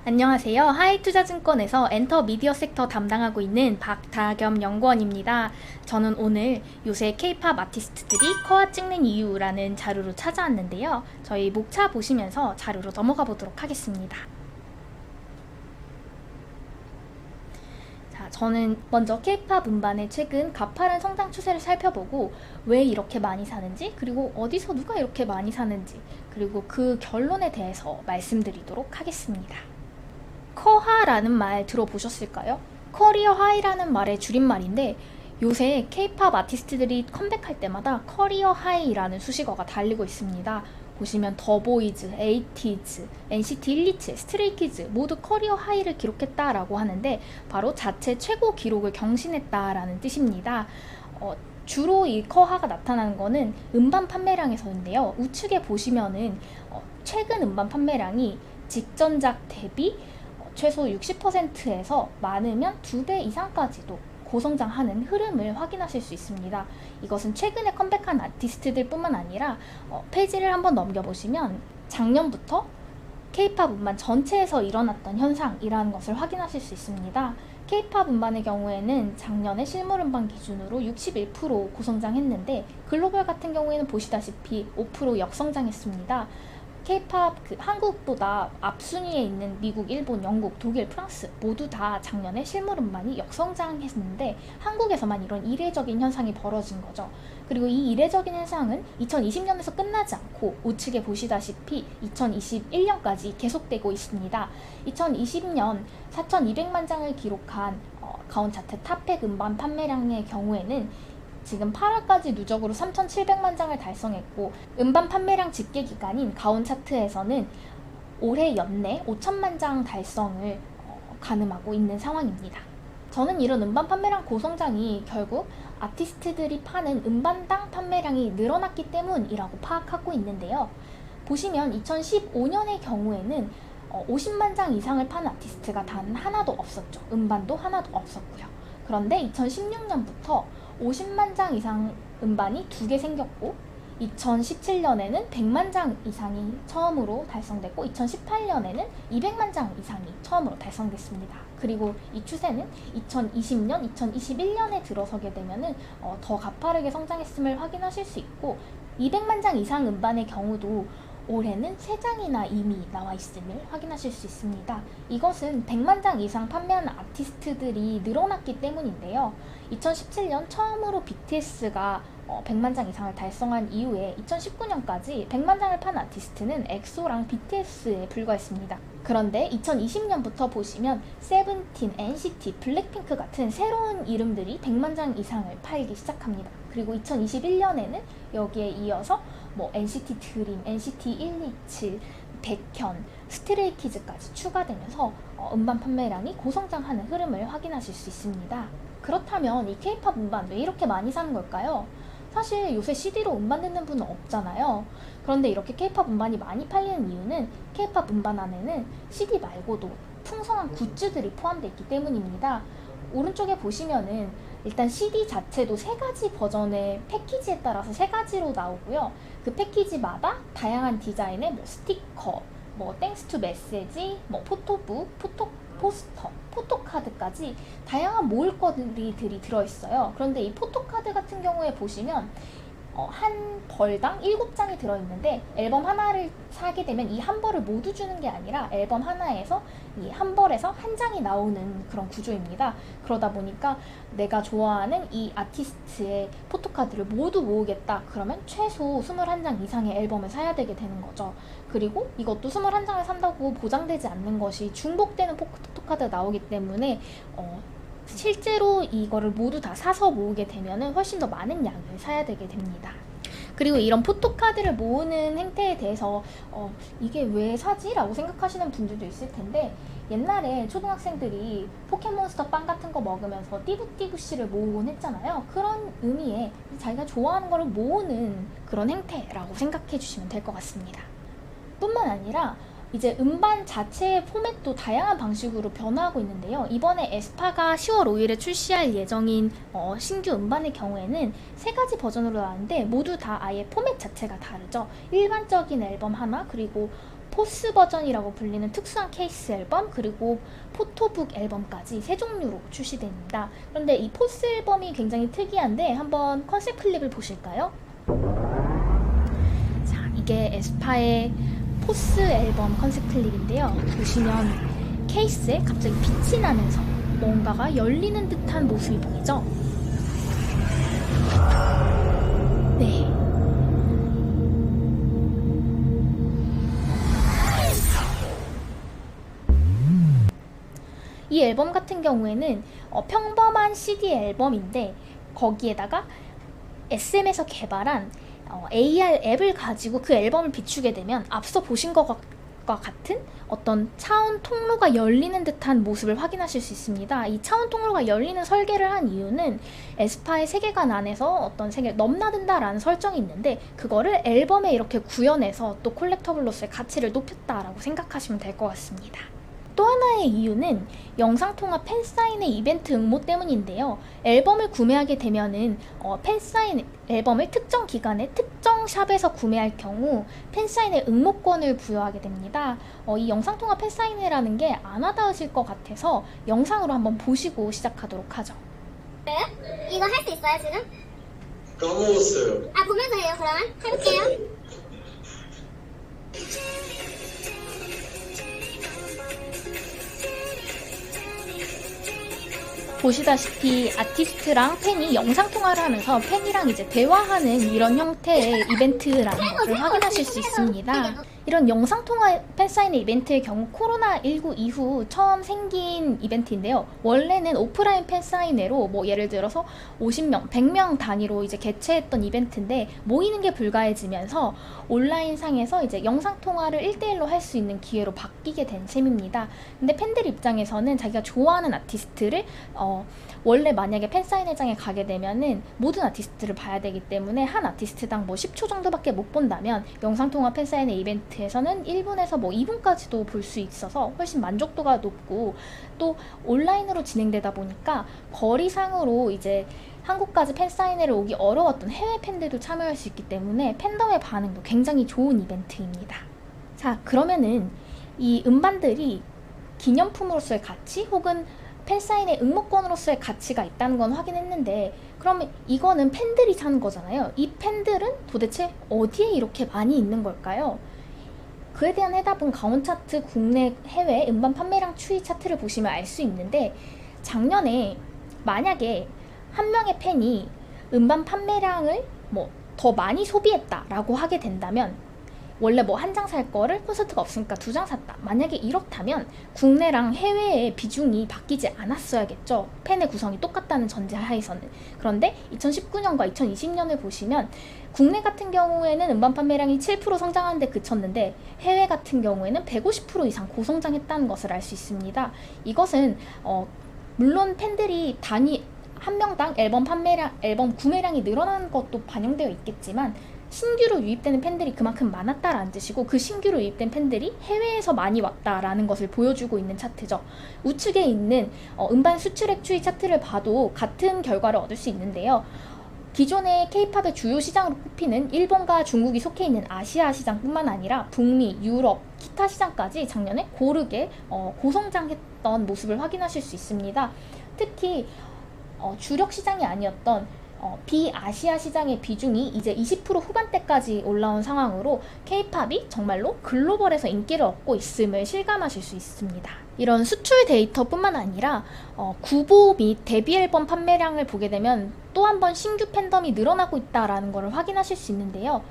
안녕하세요. 하이투자증권에서 엔터 미디어 섹터 담당하고 있는 박다겸 연구원입니다. 저는 오늘 요새 K-팝 아티스트들이 커와 찍는 이유라는 자료로 찾아왔는데요. 저희 목차 보시면서 자료로 넘어가 보도록 하겠습니다. 저는 먼저 K-팝 음반의 최근 가파른 성장 추세를 살펴보고 왜 이렇게 많이 사는지, 그리고 어디서 누가 이렇게 많이 사는지, 그리고 그 결론에 대해서 말씀드리도록 하겠습니다. 커하라는 말 들어보셨을까요? 커리어 하이라는 말의 줄임말인데 요새 K-팝 아티스트들이 컴백할 때마다 커리어 하이라는 수식어가 달리고 있습니다. 보시면 더보이즈, 에이티즈, NCT 127, 스트레이키즈 모두 커리어 하이를 기록했다라고 하는데 바로 자체 최고 기록을 경신했다라는 뜻입니다. 주로 이 커하가 나타나는 거는 음반 판매량에서인데요. 우측에 보시면은 최근 음반 판매량이 직전작 대비 최소 60%에서 많으면 2배 이상까지도 고성장하는 흐름을 확인하실 수 있습니다. 이것은 최근에 컴백한 아티스트들 뿐만 아니라 페이지를 한번 넘겨보시면 작년부터 K-팝 음반 전체에서 일어났던 현상이라는 것을 확인하실 수 있습니다. K-팝 음반의 경우에는 작년에 실물 음반 기준으로 61% 고성장했는데 글로벌 같은 경우에는 보시다시피 5% 역성장했습니다. K-팝 한국보다 앞순위에 있는 미국, 일본, 영국, 독일, 프랑스 모두 다 작년에 실물 음반이 역성장했는데 한국에서만 이런 이례적인 현상이 벌어진 거죠. 그리고 이 이례적인 현상은 2020년에서 끝나지 않고 우측에 보시다시피 2021년까지 계속되고 있습니다. 2020년 4,200만 장을 기록한 가온 차트 탑100 음반 판매량의 경우에는 지금 8월까지 누적으로 3,700만 장을 달성했고 음반 판매량 집계 기간인 가온 차트에서는 올해 연내 5천만 장 달성을 가늠하고 있는 상황입니다. 저는 이런 음반 판매량 고성장이 결국 아티스트들이 파는 음반당 판매량이 늘어났기 때문이라고 파악하고 있는데요. 보시면 2015년의 경우에는 50만 장 이상을 파는 아티스트가 단 하나도 없었죠. 음반도 하나도 없었고요. 그런데 2016년부터 50만 장 이상 음반이 2개 생겼고 2017년에는 100만 장 이상이 처음으로 달성됐고 2018년에는 200만 장 이상이 처음으로 달성됐습니다. 그리고 이 추세는 2020년, 2021년에 들어서게 되면은 더 가파르게 성장했음을 확인하실 수 있고 200만 장 이상 음반의 경우도 올해는 3장이나 이미 나와 있음을 확인하실 수 있습니다. 이것은 100만 장 이상 판매하는 아티스트들이 늘어났기 때문인데요. 2017년 처음으로 BTS가 100만 장 이상을 달성한 이후에 2019년까지 100만 장을 판 아티스트는 엑소랑 BTS에 불과했습니다. 그런데 2020년부터 보시면 세븐틴, NCT, 블랙핑크 같은 새로운 이름들이 100만 장 이상을 팔기 시작합니다. 그리고 2021년에는 여기에 이어서 NCT 드림, NCT 127, 백현, 스트레이키즈까지 추가되면서 음반 판매량이 고성장하는 흐름을 확인하실 수 있습니다. 그렇다면 이 K-팝 음반 왜 이렇게 많이 사는 걸까요? 사실 요새 CD로 음반 듣는 분은 없잖아요. 그런데 이렇게 K-팝 음반이 많이 팔리는 이유는 K-팝 음반 안에는 CD 말고도 풍성한 굿즈들이 포함되어 있기 때문입니다. 오른쪽에 보시면은 일단 CD 자체도 3가지 버전의 패키지에 따라서 3가지로 나오고요. 그 패키지마다 다양한 디자인의 스티커, 땡스 투 메시지, 포토북, 포스터, 포토카드까지 다양한 모을거리들이 들어있어요. 그런데 이 포토카드 같은 경우에 보시면 한 벌당 7장이 들어있는데 앨범 하나를 사게 되면 이 한 벌을 모두 주는 게 아니라 앨범 하나에서 이 한 벌에서 한 장이 나오는 그런 구조입니다. 그러다 보니까 내가 좋아하는 이 아티스트의 포토카드를 모두 모으겠다 그러면 최소 21장 이상의 앨범을 사야 되게 되는 거죠. 그리고 이것도 21장을 산다고 보장되지 않는 것이 중복되는 포토카드가 나오기 때문에 실제로 이거를 모두 다 사서 모으게 되면 훨씬 더 많은 양을 사야 되게 됩니다. 그리고 이런 포토카드를 모으는 행태에 대해서 이게 왜 사지? 라고 생각하시는 분들도 있을 텐데 옛날에 초등학생들이 포켓몬스터 빵 같은 거 먹으면서 띠부띠부씨를 모으곤 했잖아요. 그런 의미에 자기가 좋아하는 거를 모으는 그런 행태라고 생각해 주시면 될 것 같습니다. 뿐만 아니라 이제 음반 자체의 포맷도 다양한 방식으로 변화하고 있는데요. 이번에 에스파가 10월 5일에 출시할 예정인 신규 음반의 경우에는 3가지 버전으로 나왔는데 모두 다 아예 포맷 자체가 다르죠. 일반적인 앨범 하나, 그리고 포스 버전이라고 불리는 특수한 케이스 앨범, 그리고 포토북 앨범까지 세 종류로 출시됩니다. 그런데 이 포스 앨범이 굉장히 특이한데 한번 컨셉 클립을 보실까요? 자, 이게 에스파의 포스 앨범 컨셉 클립인데요. 보시면 케이스에 갑자기 빛이 나면서 뭔가가 열리는 듯한 모습이 보이죠? 네. 이 앨범 같은 경우에는 평범한 CD 앨범인데 거기에다가 SM에서 개발한 AR 앱을 가지고 그 앨범을 비추게 되면 앞서 보신 것과 같은 어떤 차원 통로가 열리는 듯한 모습을 확인하실 수 있습니다. 이 차원 통로가 열리는 설계를 한 이유는 에스파의 세계관 안에서 어떤 세계를 넘나든다라는 설정이 있는데 그거를 앨범에 이렇게 구현해서 또 콜렉터블로서의 가치를 높였다라고 생각하시면 될 것 같습니다. 또 하나의 이유는 영상통화 팬사인회 이벤트 응모 때문인데요. 앨범을 구매하게 되면은 팬사인 앨범을 특정 기간에 특정 샵에서 구매할 경우 팬사인회 응모권을 부여하게 됩니다. 이 영상통화 팬사인회라는 게 안 와닿으실 것 같아서 영상으로 한번 보시고 시작하도록 하죠. 이거 할 수 있어요 지금? 까먹었어요. 아 보면서 해요 그러면? 해볼게요. 보시다시피 아티스트랑 팬이 영상통화를 하면서 팬이랑 이제 대화하는 이런 형태의 이벤트라는 것을 확인하실 수 있습니다. 이런 영상통화 팬사인회 이벤트의 경우 코로나19 이후 처음 생긴 이벤트인데요. 원래는 오프라인 팬사인회로 뭐 예를 들어서 50명, 100명 단위로 이제 개최했던 이벤트인데 모이는 게 불가해지면서 온라인상에서 이제 영상통화를 1대1로 할 수 있는 기회로 바뀌게 된 셈입니다. 근데 팬들 입장에서는 자기가 좋아하는 아티스트를 원래 만약에 팬사인회장에 가게 되면은 모든 아티스트를 봐야 되기 때문에 한 아티스트당 뭐 10초 정도밖에 못 본다면 영상통화 팬사인회 이벤트에서는 1분에서 뭐 2분까지도 볼 수 있어서 훨씬 만족도가 높고 또 온라인으로 진행되다 보니까 거리상으로 이제 한국까지 팬사인회를 오기 어려웠던 해외 팬들도 참여할 수 있기 때문에 팬덤의 반응도 굉장히 좋은 이벤트입니다. 자, 그러면은 이 음반들이 기념품으로서의 가치 혹은 팬사인회 응모권으로서의 가치가 있다는 건 확인했는데 그러면 이거는 팬들이 사는 거잖아요. 이 팬들은 도대체 어디에 이렇게 많이 있는 걸까요? 그에 대한 해답은 가온 차트 국내 해외 음반 판매량 추이 차트를 보시면 알 수 있는데 작년에 만약에 한 명의 팬이 음반 판매량을 뭐 더 많이 소비했다라고 하게 된다면 원래 뭐 한 장 살 거를 콘서트가 없으니까 2장 샀다. 만약에 이렇다면 국내랑 해외의 비중이 바뀌지 않았어야겠죠. 팬의 구성이 똑같다는 전제하에서는. 그런데 2019년과 2020년을 보시면 국내 같은 경우에는 음반 판매량이 7% 성장하는 데 그쳤는데 해외 같은 경우에는 150% 이상 고성장했다는 것을 알 수 있습니다. 이것은 물론 팬들이 단위 한 명당 앨범 구매량이 늘어나는 것도 반영되어 있겠지만 신규로 유입되는 팬들이 그만큼 많았다라는 뜻이고 그 신규로 유입된 팬들이 해외에서 많이 왔다라는 것을 보여주고 있는 차트죠. 우측에 있는 음반 수출액 추이 차트를 봐도 같은 결과를 얻을 수 있는데요. 기존의 K-팝의 주요 시장으로 꼽히는 일본과 중국이 속해 있는 아시아 시장뿐만 아니라 북미, 유럽, 기타 시장까지 작년에 고르게 고성장했던 모습을 확인하실 수 있습니다. 특히 주력 시장이 아니었던 비아시아 시장의 비중이 이제 20% 후반대까지 올라온 상황으로 K-팝이 정말로 글로벌에서 인기를 얻고 있음을 실감하실 수 있습니다. 이런 수출 데이터뿐만 아니라 구보 및 데뷔 앨범 판매량을 보게 되면 또 한 번 신규 팬덤이 늘어나고 있다는 것을 확인하실 수 있는데요.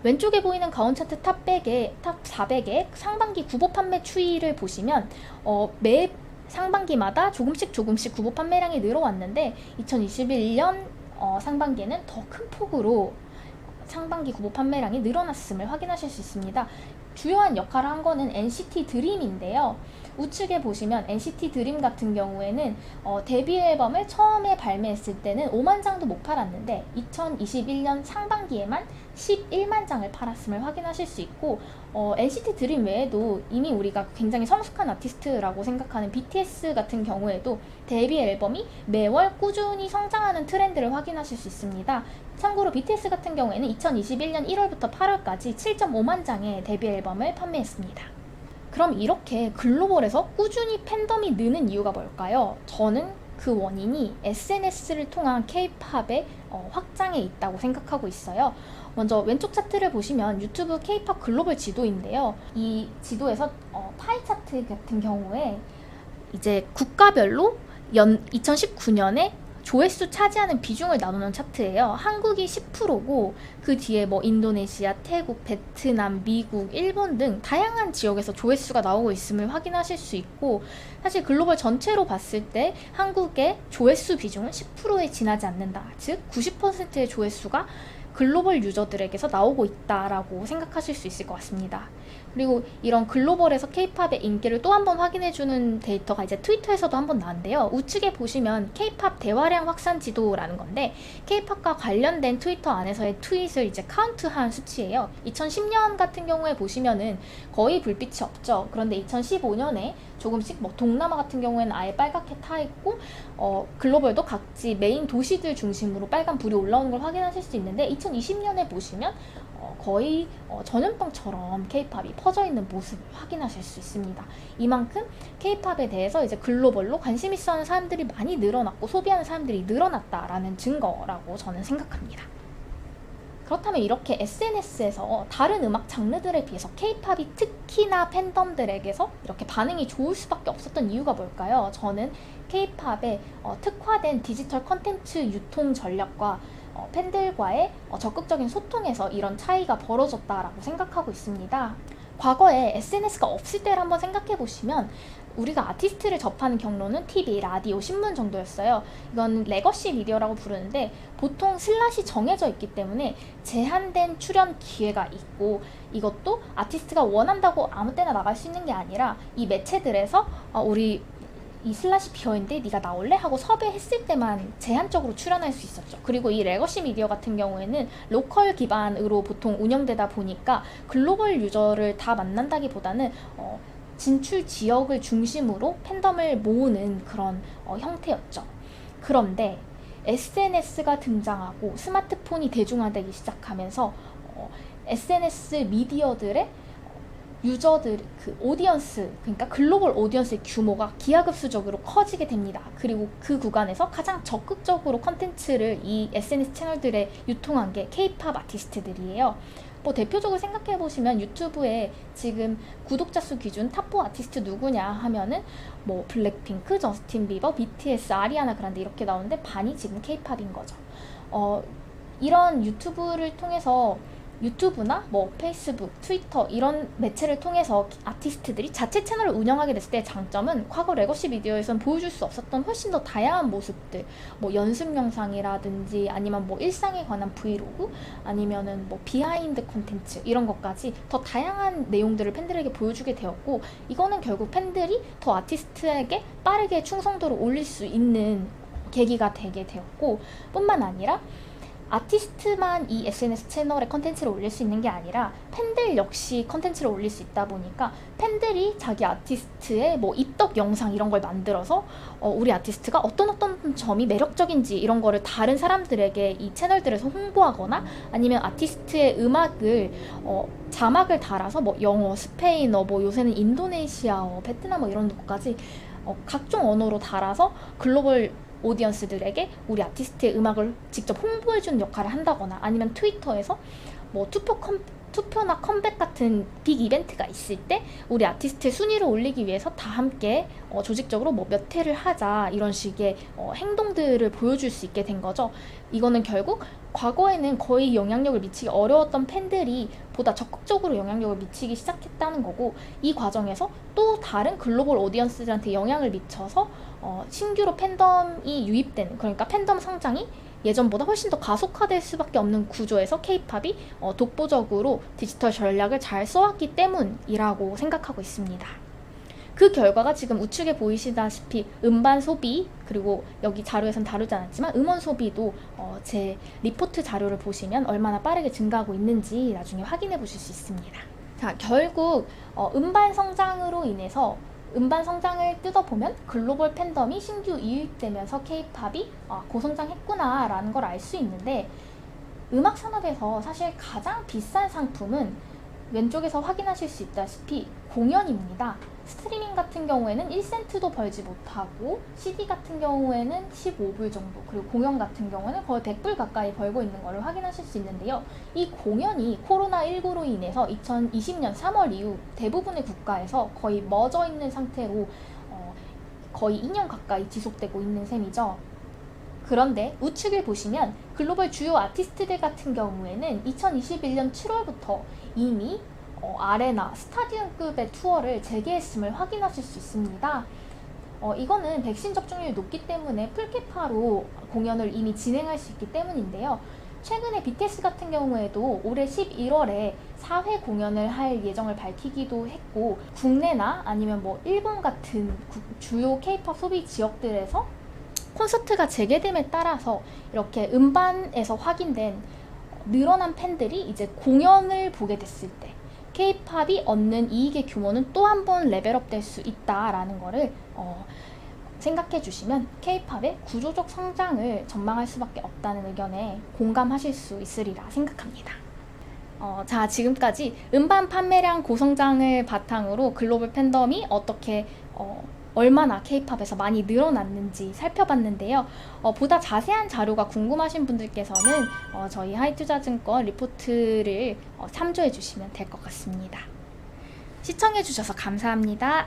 왼쪽에 보이는 가온 차트 탑 400의 상반기 구보 판매 추이를 보시면 매 상반기마다 조금씩 구보 판매량이 늘어왔는데 2021년 상반기에는 더 큰 폭으로 상반기 구보 판매량이 늘어났음을 확인하실 수 있습니다. 주요한 역할을 한 거는 NCT 드림인데요. 우측에 보시면 NCT 드림 같은 경우에는 데뷔 앨범을 처음에 발매했을 때는 5만 장도 못 팔았는데 2021년 상반기에만 11만 장을 팔았음을 확인하실 수 있고 NCT 드림 외에도 이미 우리가 굉장히 성숙한 아티스트라고 생각하는 BTS 같은 경우에도 데뷔 앨범이 매월 꾸준히 성장하는 트렌드를 확인하실 수 있습니다. 참고로 BTS 같은 경우에는 2021년 1월부터 8월까지 7.5만 장의 데뷔 앨범을 판매했습니다. 그럼 이렇게 글로벌에서 꾸준히 팬덤이 느는 이유가 뭘까요? 저는 그 원인이 SNS를 통한 K-팝의 확장에 있다고 생각하고 있어요. 먼저 왼쪽 차트를 보시면 유튜브 K-팝 글로벌 지도인데요. 이 지도에서 파이 차트 같은 경우에 이제 국가별로 2019년에 조회수 차지하는 비중을 나누는 차트예요. 한국이 10%고 그 뒤에 뭐 인도네시아, 태국, 베트남, 미국, 일본 등 다양한 지역에서 조회수가 나오고 있음을 확인하실 수 있고, 사실 글로벌 전체로 봤을 때 한국의 조회수 비중은 10%에 지나지 않는다. 즉 90%의 조회수가 글로벌 유저들에게서 나오고 있다라고 생각하실 수 있을 것 같습니다. 그리고 이런 글로벌에서 K-팝의 인기를 또 한 번 확인해주는 데이터가 이제 트위터에서도 한 번 나왔는데요. 우측에 보시면 K-팝 대화량 확산 지도라는 건데, K-팝과 관련된 트위터 안에서의 트윗을 이제 카운트한 수치예요. 2010년 같은 경우에 보시면은 거의 불빛이 없죠. 그런데 2015년에 조금씩 뭐 동남아 같은 경우에는 아예 빨갛게 타 있고, 글로벌도 각지 메인 도시들 중심으로 빨간 불이 올라오는 걸 확인하실 수 있는데, 2020년에 보시면 거의 전염병처럼 K-팝이 퍼져 있는 모습을 확인하실 수 있습니다. 이만큼 K-팝에 대해서 이제 글로벌로 관심 있어 하는 사람들이 많이 늘어났고 소비하는 사람들이 늘어났다라는 증거라고 저는 생각합니다. 그렇다면 이렇게 SNS에서 다른 음악 장르들에 비해서 K-팝이 특히나 팬덤들에게서 이렇게 반응이 좋을 수밖에 없었던 이유가 뭘까요? 저는 K-팝의 특화된 디지털 컨텐츠 유통 전략과 팬들과의 적극적인 소통에서 이런 차이가 벌어졌다라고 생각하고 있습니다. 과거에 SNS가 없을 때를 한번 생각해 보시면 우리가 아티스트를 접하는 경로는 TV, 라디오, 신문 정도였어요. 이건 레거시 미디어라고 부르는데 보통 슬롯이 정해져 있기 때문에 제한된 출연 기회가 있고, 이것도 아티스트가 원한다고 아무 때나 나갈 수 있는 게 아니라 이 매체들에서 우리 이 슬롯이 비어있는데 네가 나올래? 하고 섭외했을 때만 제한적으로 출연할 수 있었죠. 그리고 이 레거시 미디어 같은 경우에는 로컬 기반으로 보통 운영되다 보니까 글로벌 유저를 다 만난다기보다는 진출 지역을 중심으로 팬덤을 모으는 그런 형태였죠. 그런데 SNS가 등장하고 스마트폰이 대중화되기 시작하면서 SNS 미디어들의 유저들, 그 오디언스, 그러니까 글로벌 오디언스의 규모가 기하급수적으로 커지게 됩니다. 그리고 그 구간에서 가장 적극적으로 컨텐츠를 이 SNS 채널들에 유통한 게 K-팝 아티스트들이에요. 뭐 대표적으로 생각해보시면 유튜브에 지금 구독자 수 기준 탑4 아티스트 누구냐 하면은 뭐 블랙핑크, 저스틴 비버, BTS, 아리아나 그란데 이렇게 나오는데 반이 지금 K-팝인 거죠. 이런 유튜브를 통해서 유튜브나 뭐 페이스북, 트위터 이런 매체를 통해서 아티스트들이 자체 채널을 운영하게 됐을 때 장점은 과거 레거시 미디어에선 보여줄 수 없었던 훨씬 더 다양한 모습들, 뭐 연습 영상이라든지 아니면 뭐 일상에 관한 브이로그, 아니면은 뭐 비하인드 콘텐츠 이런 것까지 더 다양한 내용들을 팬들에게 보여주게 되었고, 이거는 결국 팬들이 더 아티스트에게 빠르게 충성도를 올릴 수 있는 계기가 되게 되었고, 뿐만 아니라 아티스트만 이 SNS 채널에 컨텐츠를 올릴 수 있는 게 아니라 팬들 역시 컨텐츠를 올릴 수 있다 보니까 팬들이 자기 아티스트의 뭐 입덕 영상 이런 걸 만들어서 우리 아티스트가 어떤 점이 매력적인지 이런 거를 다른 사람들에게 이 채널들에서 홍보하거나, 아니면 아티스트의 음악을 자막을 달아서 뭐 영어, 스페인어, 뭐 요새는 인도네시아어, 베트남어 이런 것까지 각종 언어로 달아서 글로벌 오디언스들에게 우리 아티스트의 음악을 직접 홍보해주는 역할을 한다거나, 아니면 트위터에서 뭐 투표나 컴백 같은 빅 이벤트가 있을 때 우리 아티스트의 순위를 올리기 위해서 다 함께 조직적으로 뭐 몇 회를 하자 이런 식의 행동들을 보여줄 수 있게 된 거죠. 이거는 결국 과거에는 거의 영향력을 미치기 어려웠던 팬들이 보다 적극적으로 영향력을 미치기 시작했다는 거고, 이 과정에서 또 다른 글로벌 오디언스들한테 영향을 미쳐서 신규로 팬덤이 유입되는, 그러니까 팬덤 성장이 예전보다 훨씬 더 가속화될 수밖에 없는 구조에서 K-팝이 독보적으로 디지털 전략을 잘 써왔기 때문이라고 생각하고 있습니다. 그 결과가 지금 우측에 보이시다시피 음반 소비, 그리고 여기 자료에선 다루지 않았지만 음원 소비도 제 리포트 자료를 보시면 얼마나 빠르게 증가하고 있는지 나중에 확인해 보실 수 있습니다. 자, 결국 음반 성장으로 인해서 음반 성장을 뜯어보면 글로벌 팬덤이 신규 유입되면서 K-팝이 고성장했구나 라는 걸 알 수 있는데, 음악 산업에서 사실 가장 비싼 상품은 왼쪽에서 확인하실 수 있다시피 공연입니다. 스트리밍 같은 경우에는 1센트도 벌지 못하고 CD 같은 경우에는 15불 정도, 그리고 공연 같은 경우는 거의 100불 가까이 벌고 있는 것을 확인하실 수 있는데요. 이 공연이 코로나19로 인해서 2020년 3월 이후 대부분의 국가에서 거의 멎어 있는 상태로 거의 2년 가까이 지속되고 있는 셈이죠. 그런데 우측을 보시면 글로벌 주요 아티스트들 같은 경우에는 2021년 7월부터 이미 아레나, 스타디움급의 투어를 재개했음을 확인하실 수 있습니다. 이거는 백신 접종률이 높기 때문에 풀케파로 공연을 이미 진행할 수 있기 때문인데요. 최근에 BTS 같은 경우에도 올해 11월에 4회 공연을 할 예정을 밝히기도 했고, 국내나 아니면 뭐 일본 같은 주요 K-POP 소비 지역들에서 콘서트가 재개됨에 따라서 이렇게 음반에서 확인된 늘어난 팬들이 이제 공연을 보게 됐을 때 K-POP이 얻는 이익의 규모는 또 한 번 레벨업 될 수 있다라는 거를 생각해 주시면 K-POP의 구조적 성장을 전망할 수밖에 없다는 의견에 공감하실 수 있으리라 생각합니다. 자, 지금까지 음반 판매량 고성장을 바탕으로 글로벌 팬덤이 어떻게 얼마나 K-POP에서 많이 늘어났는지 살펴봤는데요. 보다 자세한 자료가 궁금하신 분들께서는 저희 하이투자증권 리포트를 참조해 주시면 될 것 같습니다. 시청해 주셔서 감사합니다.